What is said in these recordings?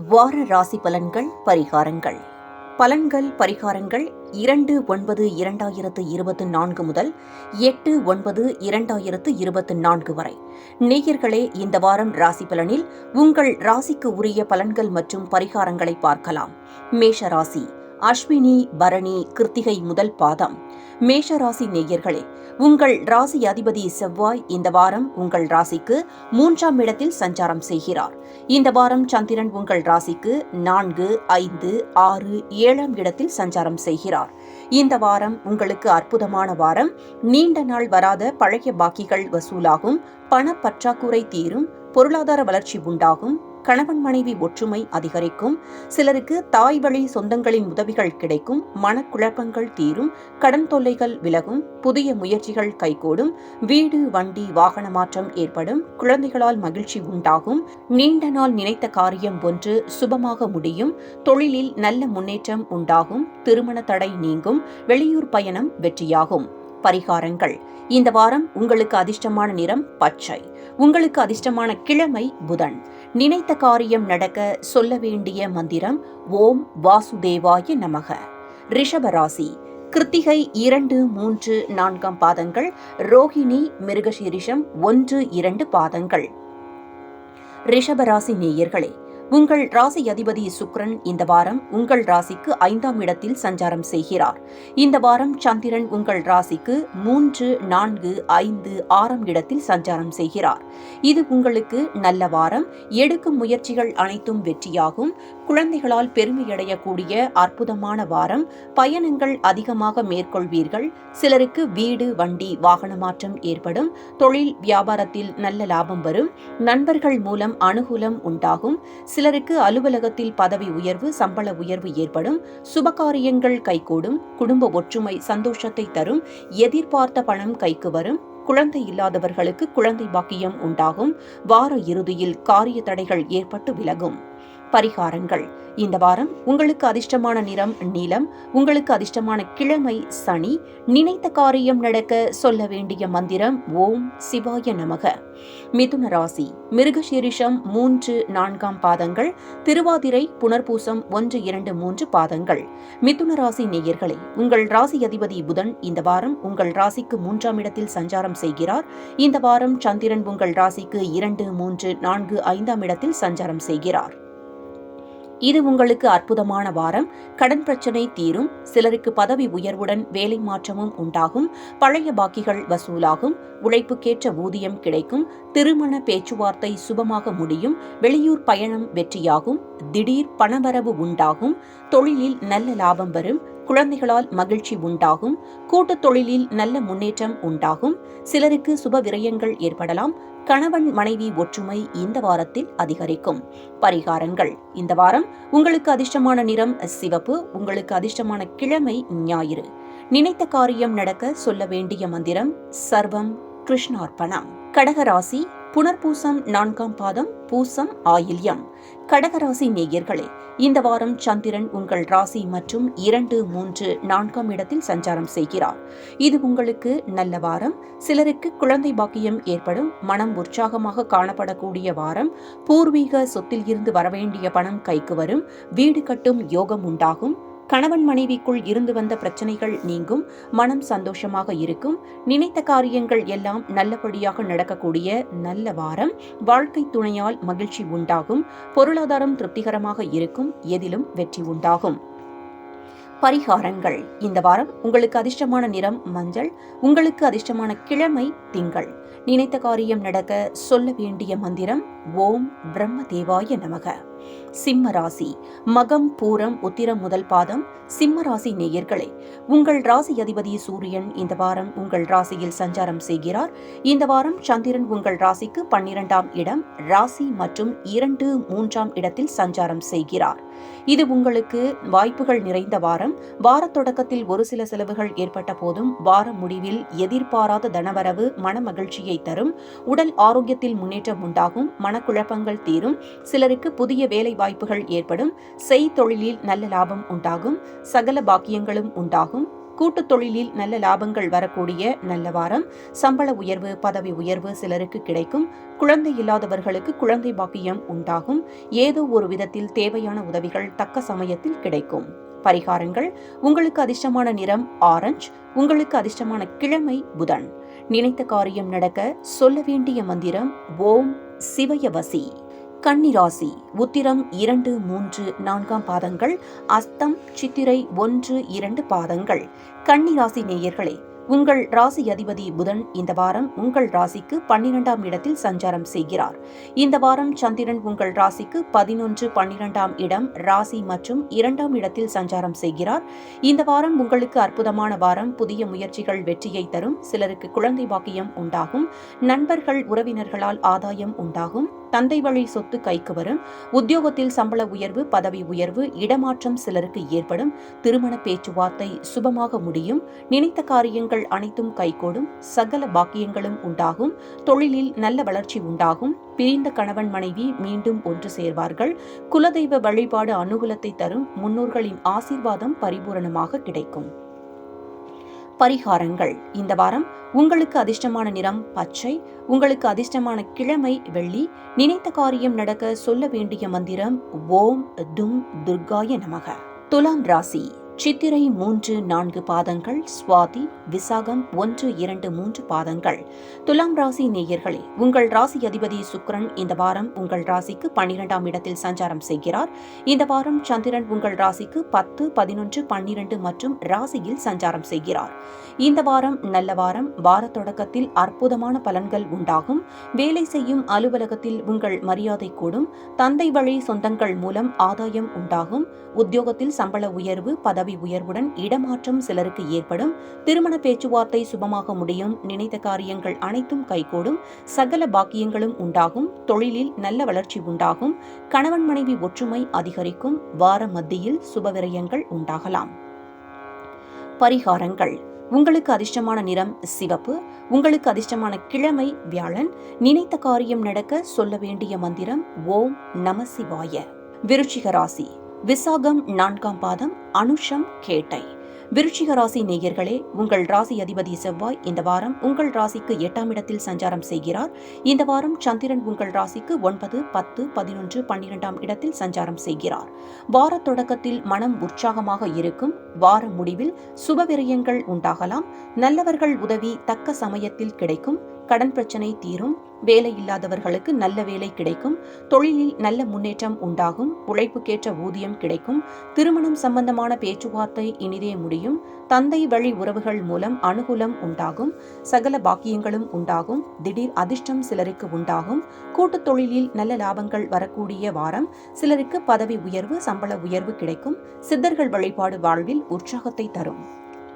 வார ராசி பலன்கள் பரிகாரங்கள். பரிகாரங்கள் 2/9/2024 முதல் 8/9/2024 வரை. நேயர்களே, இந்த வாரம் ராசி பலனில் உங்கள் ராசிக்கு உரிய பலன்கள் மற்றும் பரிகாரங்களை பார்க்கலாம். மேஷ ராசி. அஸ்வினி, பரணி, கிருத்திகை முதல் பாதம். மேஷராசி நேயர்களே, உங்கள் ராசி அதிபதி செவ்வாய் இந்த வாரம் உங்கள் ராசிக்கு 3ஆம் இடத்தில் சஞ்சாரம் செய்கிறார். இந்த வாரம் சந்திரன் உங்கள் ராசிக்கு 4, 5, 6, 7ஆம் இடத்தில் சஞ்சாரம் செய்கிறார். இந்த வாரம் உங்களுக்கு அற்புதமான வாரம். நீண்ட நாள் வராத பழைய பாக்கிகள் வசூலாகும், பண பற்றாக்குறை தீரும், பொருளாதார வளர்ச்சி உண்டாகும், கணவன் மனைவி ஒற்றுமை அதிகரிக்கும், சிலருக்கு தாய் வழி சொந்தங்களின் உதவிகள் கிடைக்கும், மனக்குழப்பங்கள் தீரும், கடன் தொல்லைகள் விலகும், புதிய முயற்சிகள் கைகூடும், வீடு வண்டி வாகன மாற்றம் ஏற்படும், குழந்தைகளால் மகிழ்ச்சி உண்டாகும், நீண்ட நாள் நினைத்த காரியம் ஒன்று சுபமாக முடியும், தொழிலில் நல்ல முன்னேற்றம் உண்டாகும், திருமண தடை நீங்கும், வெளியூர் பயணம் வெற்றியாகும். பரிகாரங்கள். இந்த வாரம் உங்களுக்கு அதிர்ஷ்டமான நிறம் பச்சை. உங்களுக்கு அதிர்ஷ்டமான கிழமை புதன். நினைத்த காரியம் நடக்க சொல்ல வேண்டிய மந்திரம் ஓம் வாசுதேவாய நமக. ரிஷபராசி. கிருத்திகை 2, 3, 4 பாதங்கள், ரோஹிணி, மிருகசீரிஷம் 1, 2 பாதங்கள். ரிஷபராசி நேயர்களே, உங்கள் ராசி அதிபதி சுக்கிரன் இந்த வாரம் உங்கள் ராசிக்கு 5ஆம் இடத்தில் சஞ்சாரம் செய்கிறார். இந்த வாரம் சந்திரன் உங்கள் ராசிக்கு 3, 4, 5, 6ஆம் இடத்தில் சஞ்சாரம் செய்கிறார். இது உங்களுக்கு நல்ல வாரம். எடுக்கும் முயற்சிகள் அனைத்தும் வெற்றியாகும். குழந்தைகளால் பெருமையடையக்கூடிய அற்புதமான வாரம். பயணங்கள் அதிகமாக மேற்கொள்வீர்கள். சிலருக்கு வீடு வண்டி வாகன மாற்றம் ஏற்படும். தொழில் வியாபாரத்தில் நல்ல லாபம் வரும். நண்பர்கள் மூலம் அனுகூலம் உண்டாகும். சிலருக்கு அலுவலகத்தில் பதவி உயர்வு, சம்பள உயர்வு ஏற்படும். சுபகாரியங்கள் கைகூடும். குடும்ப ஒற்றுமை சந்தோஷத்தை தரும். எதிர்பார்த்த பணம் கைக்கு வரும். குழந்தை இல்லாதவர்களுக்கு குழந்தை பாக்கியம் உண்டாகும். வார இறுதியில் காரிய தடைகள் ஏற்பட்டு விலகும். பரிகாரங்கள். இந்த வாரம் உங்களுக்கு அதிர்ஷ்டமான நிறம் நீலம். உங்களுக்கு அதிர்ஷ்டமான கிழமை சனி. நினைத்த காரியம் நடக்க சொல்ல வேண்டிய மந்திரம் ஓம் சிவாய நமக. மிதுன ராசி. மிருகசீரிஷம் 3, 4 பாதங்கள், திருவாதிரை, புனர்பூசம் 1, 2, 3 பாதங்கள். மிதுன ராசி நேயர்களே, உங்கள் ராசி அதிபதி புதன் இந்த வாரம் உங்கள் ராசிக்கு 3ஆம் இடத்தில் சஞ்சாரம் செய்கிறார். இந்த வாரம் சந்திரன் உங்கள் ராசிக்கு 2, 3, 4, 5ஆம் இடத்தில் சஞ்சாரம் செய்கிறார். இது உங்களுக்கு அற்புதமான வாரம். கடன் பிரச்சனை தீரும். சிலருக்கு பதவி உயர்வுடன் வேலை மாற்றமும் உண்டாகும். பழைய பாக்கிகள் வசூலாகும். உழைப்புக்கேற்ற ஊதியம் கிடைக்கும். திருமண பேச்சுவார்த்தை சுபமாக முடியும். வெளியூர் பயணம் வெற்றியாகும். திடீர் பணவரவு உண்டாகும். தொழிலில் நல்ல லாபம் வரும். குழந்தைகளால் மகிழ்ச்சி உண்டாகும். கூட்டுத் தொழிலில் நல்ல முன்னேற்றம் உண்டாகும். சிலருக்கு சுப விரயங்கள் ஏற்படலாம். கணவன் மனைவி ஒற்றுமை இந்த வாரத்தில் அதிகரிக்கும். பரிகாரங்கள். இந்த வாரம் உங்களுக்கு அதிர்ஷ்டமான நிறம் சிவப்பு. உங்களுக்கு அதிர்ஷ்டமான கிழமை ஞாயிறு. நினைத்த காரியம் நடக்க சொல்ல வேண்டிய மந்திரம் சர்வம் கிருஷ்ணார்ப்பணம். கடகராசி. புனர்பூசம் 4ஆம் பாதம், பூசம், ஆயில்யம். கடகராசி நேயர்களே, இந்த வாரம் சந்திரன் உங்கள் ராசி மற்றும் 2, 3, 4ஆம் இடத்தில் சஞ்சாரம் செய்கிறார். இது உங்களுக்கு நல்ல வாரம். சிலருக்கு குழந்தை பாக்கியம் ஏற்படும். மனம் உற்சாகமாக காணப்படக்கூடிய வாரம். பூர்வீக சொத்தில் இருந்து வரவேண்டிய பணம் கைக்கு வரும். வீடு கட்டும் யோகம் உண்டாகும். கணவன் மனைவிக்குள் இருந்து வந்த பிரச்சனைகள் நீங்கும். மனம் சந்தோஷமாக இருக்கும். நினைத்த காரியங்கள் எல்லாம் நல்லபடியாக நடக்கக்கூடிய நல்ல வாரம். வாழ்க்கை துணையால் மகிழ்ச்சி உண்டாகும். பொருளாதாரம் திருப்திகரமாக இருக்கும். எதிலும் வெற்றி உண்டாகும். பரிகாரங்கள். இந்த வாரம் உங்களுக்கு அதிர்ஷ்டமான நிறம் மஞ்சள். உங்களுக்கு அதிர்ஷ்டமான கிழமை திங்கள். நினைத்த காரியம் நடக்க சொல்ல வேண்டிய மந்திரம் ஓம் பிரம்ம தேவாய நமக. சிம்ம ராசி. மகம், பூரம், உத்திரம் முதல் பாதம். சிம்ம ராசி நேயர்களே, உங்கள் ராசி அதிபதி சூரியன் இந்த வாரம் உங்கள் ராசியில் சஞ்சாரம் செய்கிறார். இந்த வாரம் சந்திரன் உங்கள் ராசிக்கு 12ஆம் இடம், ராசி மற்றும் 2, 3ஆம் இடத்தில் சஞ்சாரம் செய்கிறார். இது உங்களுக்கு வாய்ப்புகள் நிறைந்த வாரம். வார தொடக்கத்தில் ஒரு சில செலவுகள் ஏற்பட்ட போதும் வார முடிவில் எதிர்பாராத தனவரவு மன மகிழ்ச்சியை தரும். உடல் ஆரோக்கியத்தில் முன்னேற்றம் உண்டாகும். மனக்குழப்பங்கள் தீரும். சிலருக்கு புதிய வேலை வாய்ப்புகள் ஏற்படும். செய்தொழிலில் நல்ல லாபம் உண்டாகும். சகல பாக்கியங்களும் உண்டாகும். கூட்டுத் தொழிலில் நல்ல லாபங்கள் வரக்கூடிய நல்ல வாரம். சம்பள உயர்வு, பதவி உயர்வு சிலருக்கு கிடைக்கும். குழந்தை இல்லாதவர்களுக்கு குழந்தை பாக்கியம் உண்டாகும். ஏதோ ஒரு விதத்தில் தேவையான உதவிகள் தக்க சமயத்தில் கிடைக்கும். பரிகாரங்கள். உங்களுக்கு அதிர்ஷ்டமான நிறம் ஆரஞ்சு. உங்களுக்கு அதிர்ஷ்டமான கிழமை புதன். நினைத்த காரியம் நடக்க சொல்ல வேண்டிய மந்திரம் ஓம் சிவயவசி. கன்னிராசி. உத்திரம் 2, 3, 4 பாதங்கள், அஸ்தம், சித்திரை 1, 2 பாதங்கள். கன்னிராசி நேயர்களே, உங்கள் ராசி அதிபதி புதன் இந்த வாரம் உங்கள் ராசிக்கு 12ஆம் இடத்தில் சஞ்சாரம் செய்கிறார். இந்த வாரம் சந்திரன் உங்கள் ராசிக்கு 11, 12ஆம் இடம் ராசி மற்றும் 2ஆம் இடத்தில் சஞ்சாரம் செய்கிறார். இந்த வாரம் உங்களுக்கு அற்புதமான வாரம். புதிய முயற்சிகள் வெற்றியை தரும். சிலருக்கு குழந்தை பாக்கியம் உண்டாகும். நண்பர்கள், உறவினர்களால் ஆதாயம் உண்டாகும். தந்தை வழி சொத்து கைக்கு வரும். உத்தியோகத்தில் சம்பள உயர்வு, பதவி உயர்வு, இடமாற்றம் சிலருக்கு ஏற்படும். திருமண பேச்சுவார்த்தை சுபமாக முடியும். நினைத்த காரியங்கள் அனைத்தும் கைகூடும். சகல பாக்கியங்களும் உண்டாகும். தொழிலில் நல்ல வளர்ச்சி உண்டாகும். பிரிந்த கணவன் மனைவி மீண்டும் ஒன்று சேர்வார்கள். குலதெய்வ வழிபாடு அனுகூலத்தை தரும். முன்னோர்களின் ஆசீர்வாதம் பரிபூரணமாக கிடைக்கும். பரிகாரங்கள். இந்த வாரம் உங்களுக்கு அதிர்ஷ்டமான நிறம் பச்சை. உங்களுக்கு அதிர்ஷ்டமான கிழமை வெள்ளி. நினைத்த காரியம் நடக்க சொல்ல வேண்டிய மந்திரம் ஓம் தும் துர்காய நமக. துலாம் ராசி. சித்திரை 3, 4 பாதங்கள், சுவாதி, விசாகம் 1, 2, 3 பாதங்கள். துலாம் ராசி நேயர்களே, உங்கள் ராசி அதிபதி சுக்கிரன் இந்த வாரம் உங்கள் ராசிக்கு 12ஆம் இடத்தில் சஞ்சாரம் செய்கிறார். இந்த வாரம் சந்திரன் உங்கள் ராசிக்கு 10, 11, 12 மற்றும் ராசியில் சஞ்சாரம் செய்கிறார். இந்த வாரம் நல்ல வாரம். வார தொடக்கத்தில் அற்புதமான பலன்கள் உண்டாகும். வேலை செய்யும் அலுவலகத்தில் உங்கள் மரியாதை கூடும். தந்தை வழி சொந்தங்கள் மூலம் ஆதாயம் உண்டாகும். உத்தியோகத்தில் சம்பள உயர்வு, பதவி உயர்வுடன் இடமாற்றம் சிலருக்கு ஏற்படும். திருமண பேச்சுவார்த்தை சுபமாக முடியும். நினைத்த காரியங்கள் அனைத்தும் கைகூடும். சகல பாக்கியங்களும் உண்டாகும். தொழிலில் நல்ல வளர்ச்சி உண்டாகும். கணவன் மனைவி ஒற்றுமை அதிகரிக்கும். வார மத்தியில் சுபவிரயங்கள் உண்டாகலாம். பரிகாரங்கள். உங்களுக்கு அதிர்ஷ்டமான நிறம் சிவப்பு. உங்களுக்கு அதிர்ஷ்டமான கிழமை வியாழன். நினைத்த காரியம் நடக்க சொல்ல வேண்டிய மந்திரம் ஓம் நம சிவாய. விருச்சிக ராசி. விசாகம் 4ஆம் பாதம், அனுஷம், கேட்டை. விருச்சிக ராசி நேயர்களே, உங்கள் ராசி அதிபதி செவ்வாய் இந்த வாரம் உங்கள் ராசிக்கு 8ஆம் இடத்தில் சஞ்சாரம் செய்கிறார். இந்த வாரம் சந்திரன் உங்கள் ராசிக்கு 9, 10, 11, 12ஆம் இடத்தில் சஞ்சாரம் செய்கிறார். வார தொடக்கத்தில் மனம் உற்சாகமாக இருக்கும். வார முடிவில் சுபவிரயங்கள் உண்டாகலாம். நல்லவர்கள் உதவி தக்க சமயத்தில் கிடைக்கும். கடன் பிரச்சனை தீரும். வேலை இல்லாதவர்களுக்கு நல்ல வேலை கிடைக்கும். தொழிலில் நல்ல முன்னேற்றம் உண்டாகும். உழைப்புக்கேற்ற ஊதியம் கிடைக்கும். திருமணம் சம்பந்தமான பேச்சுவார்த்தை இனிதே முடியும். தந்தை வழி உறவுகள் மூலம் அனுகூலம் உண்டாகும். சகல பாக்கியங்களும் உண்டாகும். திடீர் அதிர்ஷ்டம் சிலருக்கு உண்டாகும். கூட்டுத் தொழிலில் நல்ல லாபங்கள் வரக்கூடிய வாரம். சிலருக்கு பதவி உயர்வு, சம்பள உயர்வு கிடைக்கும். சித்தர்கள் வழிபாடு வாழ்வில் உற்சாகத்தை தரும்.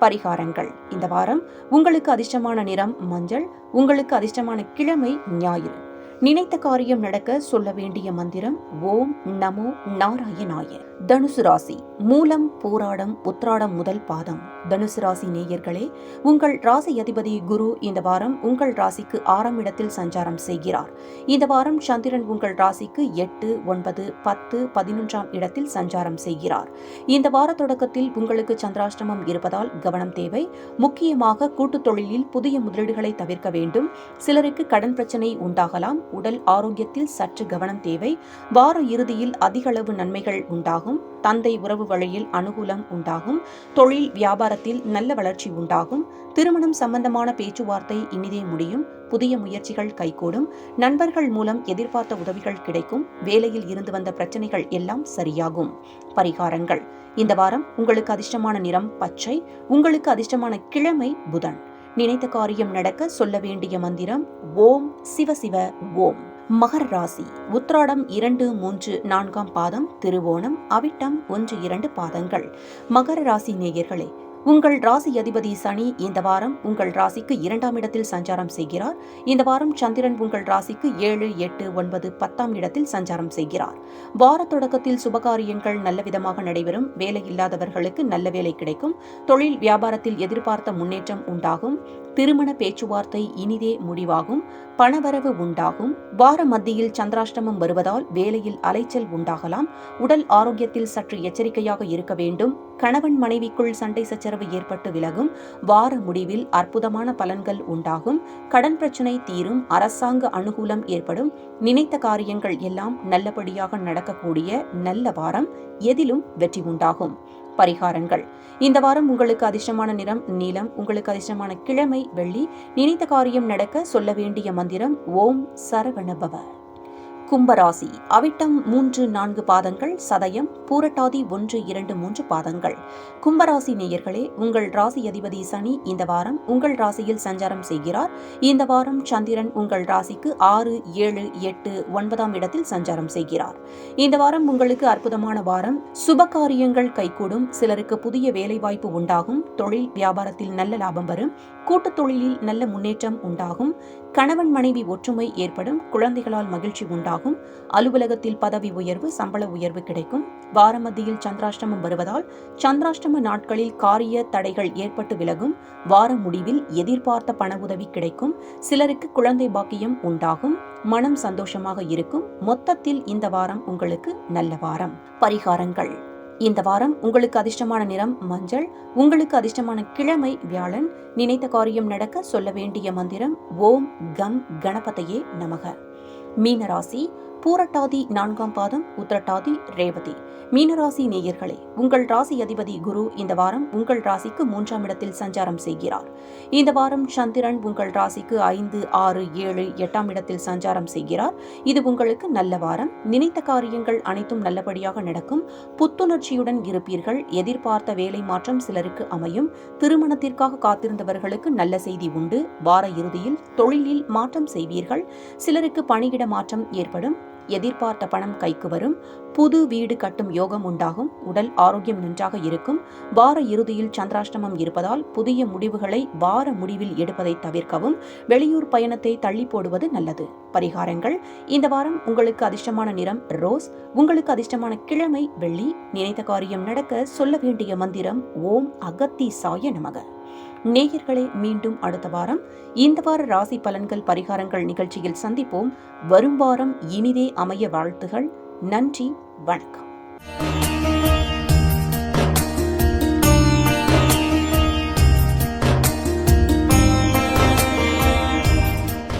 பரிகாரங்கள். இந்த வாரம் உங்களுக்கு அதிர்ஷ்டமான நிறம் மஞ்சள். உங்களுக்கு அதிர்ஷ்டமான கிழமை ஞாயிறு. நினைத்த காரியம் நடக்க சொல்ல வேண்டிய மந்திரம் ஓம் நமோ நாராயணாய. தனுசு ராசி. மூலம், பூராடம், உத்ராடம் முதல் பாதம். தனுசு ராசி நேயர்களே, உங்கள் ராசி அதிபதி குரு இந்த வாரம் உங்கள் ராசிக்கு 6ஆம் இடத்தில் சஞ்சாரம் செய்கிறார். இந்த வாரம் சந்திரன் உங்கள் ராசிக்கு 8, 9, 10, 11ஆம் இடத்தில் சஞ்சாரம் செய்கிறார். இந்த வார தொடக்கத்தில் உங்களுக்கு சந்திராஷ்டமம் இருப்பதால் கவனம் தேவை. முக்கியமாக கூட்டுத் தொழிலில் புதிய முதலீடுகளை தவிர்க்க வேண்டும். சிலருக்கு கடன் பிரச்சனை உண்டாகலாம். உடல் ஆரோக்கியத்தில் சற்று கவனம் தேவை. வார இறுதியில் அதிகளவு நன்மைகள் உண்டாகும். தந்தை உறவு வழியில் அனுகூலம் உண்டாகும். தொழில் வியாபாரத்தில் நல்ல வளர்ச்சி உண்டாகும். திருமணம் சம்பந்தமான பேச்சுவார்த்தை இனிதே முடியும். புதிய முயற்சிகள் கைகூடும். நண்பர்கள் மூலம் எதிர்பார்த்த உதவிகள் கிடைக்கும். வேலையில் இருந்து வந்த பிரச்சனைகள் எல்லாம் சரியாகும். பரிகாரங்கள். இந்த வாரம் உங்களுக்கு அதிர்ஷ்டமான நிறம் பச்சை. உங்களுக்கு அதிர்ஷ்டமான கிழமை புதன். நினைத்த காரியம் நடக்க சொல்ல வேண்டிய மந்திரம் ஓம் சிவசிவ ஓம். மகர ராசி. உத்ராடம் 2, 3, 4ஆம் பாதம், திருவோணம், அவிட்டம் 1, 2 பாதங்கள். மகர ராசி நேயர்களே, உங்கள் ராசி அதிபதி சனி இந்த வாரம் உங்கள் ராசிக்கு 2ஆம் இடத்தில் சஞ்சாரம் செய்கிறார். இந்த வாரம் சந்திரன் உங்கள் ராசிக்கு 7, 8, 9, 10ஆம் இடத்தில் சஞ்சாரம் செய்கிறார். வார தொடக்கத்தில் சுபகாரியங்கள் நல்ல விதமாக நடைபெறும். வேலை இல்லாதவர்களுக்கு நல்ல வேலை கிடைக்கும். தொழில் வியாபாரத்தில் எதிர்பார்த்த முன்னேற்றம் உண்டாகும். திருமண பேச்சுவார்த்தை இனிதே முடிவாகும். பணவரவு உண்டாகும். வார மத்தியில் சந்திராஷ்டமம் வருவதால் வேலையில் அலைச்சல் உண்டாகலாம். உடல் ஆரோக்கியத்தில் சற்று எச்சரிக்கையாக இருக்க வேண்டும். கணவன் மனைவிக்குள் சண்டை சச்சரவு ஏற்பட்டு விலகும். வார முடிவில் அற்புதமான பலன்கள் உண்டாகும். கடன் பிரச்சினை தீரும். அரசாங்க அனுகூலம் ஏற்படும். நினைத்த காரியங்கள் எல்லாம் நல்லபடியாக நடக்கக்கூடிய நல்ல வாரம். எதிலும் வெற்றி உண்டாகும். பரிகாரங்கள். இந்த வாரம் உங்களுக்கு அதிர்ஷ்டமான நிறம் நீலம். உங்களுக்கு அதிர்ஷ்டமான கிழமை வெள்ளி. நினைத்த காரியம் நடக்க சொல்ல வேண்டிய மந்திரம் ஓம் சரவணபவ. கும்பராசி. அவிட்டம் 3-4 பாதங்கள், சதயம், பூரட்டாதி 1-2-3 பாதங்கள். கும்பராசி நேயர்களே, உங்கள் ராசி அதிபதி சனி இந்த வாரம் உங்கள் ராசியில் சஞ்சாரம் செய்கிறார். இந்த வாரம் சந்திரன் உங்கள் ராசிக்கு 6, 7, 8, 9ஆம் இடத்தில் சஞ்சாரம் செய்கிறார். இந்த வாரம் உங்களுக்கு அற்புதமான வாரம். சுபகாரியங்கள் கைகூடும். சிலருக்கு புதிய வேலைவாய்ப்பு உண்டாகும். தொழில் வியாபாரத்தில் நல்ல லாபம் வரும். கூட்டுத் தொழிலில் நல்ல முன்னேற்றம் உண்டாகும். கணவன் மனைவி ஒற்றுமை ஏற்படும். குழந்தைகளால் மகிழ்ச்சி உண்டாகும். அலுவலகத்தில் பதவி உயர்வு, சம்பள உயர்வு கிடைக்கும். வார மத்தியில் சந்திராஷ்டமம் வருவதால் சந்திராஷ்டம நாட்களில் காரிய தடைகள் ஏற்பட்டு விலகும். வார முடிவில் எதிர்பார்த்த பண உதவி கிடைக்கும். சிலருக்கு குழந்தை பாக்கியம் உண்டாகும். மனம் சந்தோஷமாக இருக்கும். மொத்தத்தில் இந்த வாரம் உங்களுக்கு நல்ல வாரம். பரிகாரங்கள். இந்த வாரம் உங்களுக்கு அதிர்ஷ்டமான நிறம் மஞ்சள். உங்களுக்கு அதிர்ஷ்டமான கிழமை வியாழன். நினைத்த காரியம் நடக்க சொல்ல வேண்டிய மந்திரம் ஓம் கம் கணபதையே நமக. மீனராசி. பூரட்டாதி 4ஆம் பாதம், உத்திரட்டாதி, ரேவதி. மீனராசி நேயர்களே, உங்கள் ராசி அதிபதி குரு இந்த வாரம் உங்கள் ராசிக்கு 3ஆம் இடத்தில் சஞ்சாரம் செய்கிறார். இந்த வாரம் சந்திரன் உங்கள் ராசிக்கு 5, 6, 7, 8ஆம் இடத்தில் சஞ்சாரம் செய்கிறார். இது உங்களுக்கு நல்ல வாரம். நினைத்த காரியங்கள் அனைத்தும் நல்லபடியாக நடக்கும். புத்துணர்ச்சியுடன் இருப்பீர்கள். எதிர்பார்த்த வேலை மாற்றம் சிலருக்கு அமையும். திருமணத்திற்காக காத்திருந்தவர்களுக்கு நல்ல செய்தி உண்டு. வார இறுதியில் தொழிலில் மாற்றம் செய்வீர்கள். சிலருக்கு பணியிட மாற்றம் ஏற்படும். எதிர்பார்த்த பணம் கைக்கு வரும். புது வீடு கட்டும் யோகம் உண்டாகும். உடல் ஆரோக்கியம் நன்றாக இருக்கும். வார இறுதியில் சந்திராஷ்டமம் இருப்பதால் புதிய முடிவுகளை வார முடிவில் எடுப்பதை தவிர்க்கவும். வெளியூர் பயணத்தை தள்ளி போடுவது நல்லது. பரிகாரங்கள். இந்த வாரம் உங்களுக்கு அதிர்ஷ்டமான நிறம் ரோஸ். உங்களுக்கு அதிர்ஷ்டமான கிழமை வெள்ளி. நினைத்த காரியம் நடக்க சொல்ல வேண்டிய மந்திரம் ஓம் அகத்தீசாய நமக. நேயர்களே, மீண்டும் அடுத்த வாரம் இந்த வார ராசி பலன்கள் பரிகாரங்கள் நிகழ்ச்சியில் சந்திப்போம். வரும் வாரம் இனிதே அமைய வாழ்த்துகள். நன்றி, வணக்கம்.